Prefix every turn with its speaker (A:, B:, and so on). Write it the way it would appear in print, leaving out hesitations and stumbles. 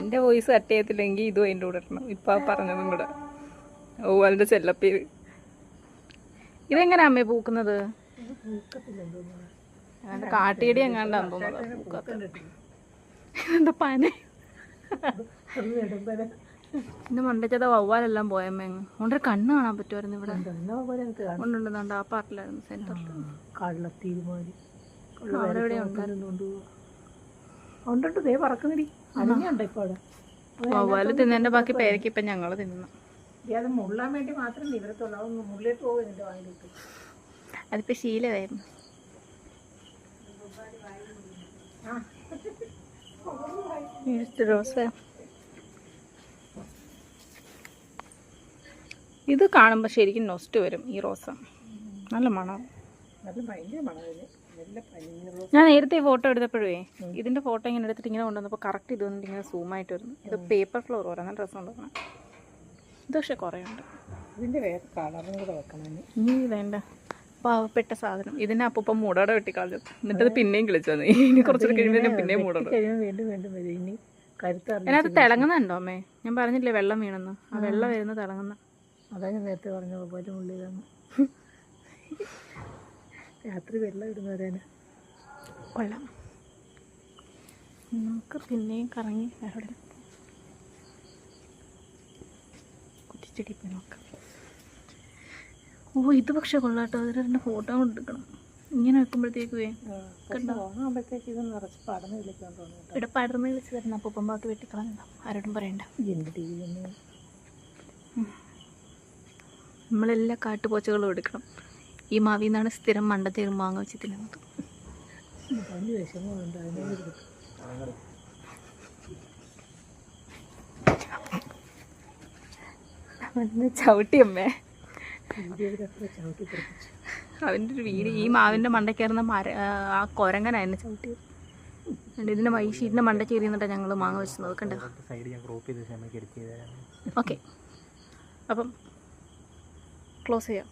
A: എൻ്റെ voice cut ചെയ്യത്തില്ലെങ്കിൽ ഇതും അതിൻ്റെ കൂടെ ഇടണം. ഇപ്പം പറഞ്ഞതും കൂടെ. ഓ അതിൻ്റെ ചെല്ലപ്പേര്. ഇതെങ്ങനെയാ അമ്മേ പൂക്കുന്നത്? അങ്ങനെ കാട്ടിയടി എങ്ങാണ്ടാന്ന് തോന്നുന്നത്. എന്താ പന? എന്റെ മണ്ടച്ചത വവ്വാലെല്ലാം പോയമ്മേ. അതുകൊണ്ട് കണ്ണ് കാണാൻ പറ്റുമായിരുന്നു ഇവിടെ. ഉണ്ടുണ്ട് ആ പാർട്ടിലായിരുന്നു സെന്ററിൽ. വവ്വാല് തിന്നതിന്റെ ബാക്കി പേരക്ക് ഇപ്പൊ ഞങ്ങള് തിന്നു.
B: അത് മുള്ളാൻ വേണ്ടി മാത്രം നിവരത്തുള്ളൂ. അതൊന്ന് മുള്ളിട്ട് പോകും ഇതിന്റെ വായിലേക്ക്.
A: അതിപ്പോ ശീലമായിരുന്നു. റോസ ഇത് കാണുമ്പോൾ ശരിക്കും നൊസ്റ്റ് വരും. ഈ റോസ നല്ല മണം. ഞാൻ നേരത്തെ ഫോട്ടോ എടുത്തപ്പോഴേ ഇതിന്റെ ഫോട്ടോ ഇങ്ങനെ എടുത്തിട്ട് ഇങ്ങനെ കൊണ്ടുവന്നപ്പോൾ കറക്റ്റ് ഇത് വന്നിട്ട് ഇങ്ങനെ സൂമായിട്ട് വരുന്നു. ഇത് പേപ്പർ ഫ്ലവർ പോലെ നല്ല രസം ഉണ്ടാക്കണം. ഇത് പക്ഷെ കുറേ ഉണ്ട്.
B: ഇതിന്റെ വേറെ കളറും കൂടെ വെക്കണം.
A: ഇനി വേണ്ട പാവപ്പെട്ട സാധനം. ഇതിനെ അപ്പം മൂടോടെ വെട്ടിക്കളഞ്ഞു. എന്നിട്ട് പിന്നെയും കിളിച്ചു വന്നു. ഇനി കുറച്ചുകൂടെ കഴിയുമ്പോൾ പിന്നെയും മൂടോടെ.
B: വീണ്ടും വീണ്ടും വരും. ഇനി കരുത്തറിഞ്ഞ
A: അതിനകത്ത് തിളങ്ങുന്നുണ്ടോ അമ്മേ? ഞാൻ പറഞ്ഞില്ലേ വെള്ളം വീണെന്ന്. ആ വെള്ളം വരുന്ന തിളങ്ങുന്ന.
B: അതാ ഞാൻ നേരത്തെ പറഞ്ഞു പോലെ മുള്ളിലാണ്. രാത്രി വെള്ളം ഇടുന്നവരാണ്.
A: കൊള്ളാം. നമുക്ക് പിന്നെയും കറങ്ങി അവിടെ കുറ്റിച്ചെടി പോയി നോക്കാം. ഓ ഇത് പക്ഷെ കൊള്ളാട്ടോ. അതിൽ രണ്ട് ഫോട്ടോ കൊണ്ടെടുക്കണം. ഇങ്ങനെ വെക്കുമ്പോഴത്തേക്ക്
B: ഓണാകുമ്പോഴത്തേക്ക് ഇത് നിറച്ച് പടർന്ന് വിളിക്കാൻ തോന്നുന്നു.
A: ഇവിടെ പടർന്ന് വിളിച്ച് തരണം. അപ്പം ബാക്കി വെട്ടിക്കളഞ്ഞോ ആരോടും പറയണ്ട. നമ്മളെല്ലാ കാട്ടുപോച്ചകളും എടുക്കണം. ഈ മാവിൽ നിന്നാണ് സ്ഥിരം മണ്ടത്തേരും മാങ്ങ വെച്ച് തിന്നുന്നത്. ചവിട്ടിയമ്മേ അവൻ്റെ ഒരു വീട്. ഈ മാവിൻ്റെ മണ്ടയ്ക്കയറുന്ന ആ കൊരങ്ങനായിരുന്നു ചവിട്ടിയത്. ഇതിൻ്റെ ഈ ഷീറ്റിൻ്റെ മണ്ടയ്ക്ക് കയറിന്നിട്ടാണ് ഞങ്ങൾ മാങ്ങ വെച്ച് നോക്കണ്ടേ. ഓക്കെ അപ്പം ക്ലോസ് ചെയ്യാം.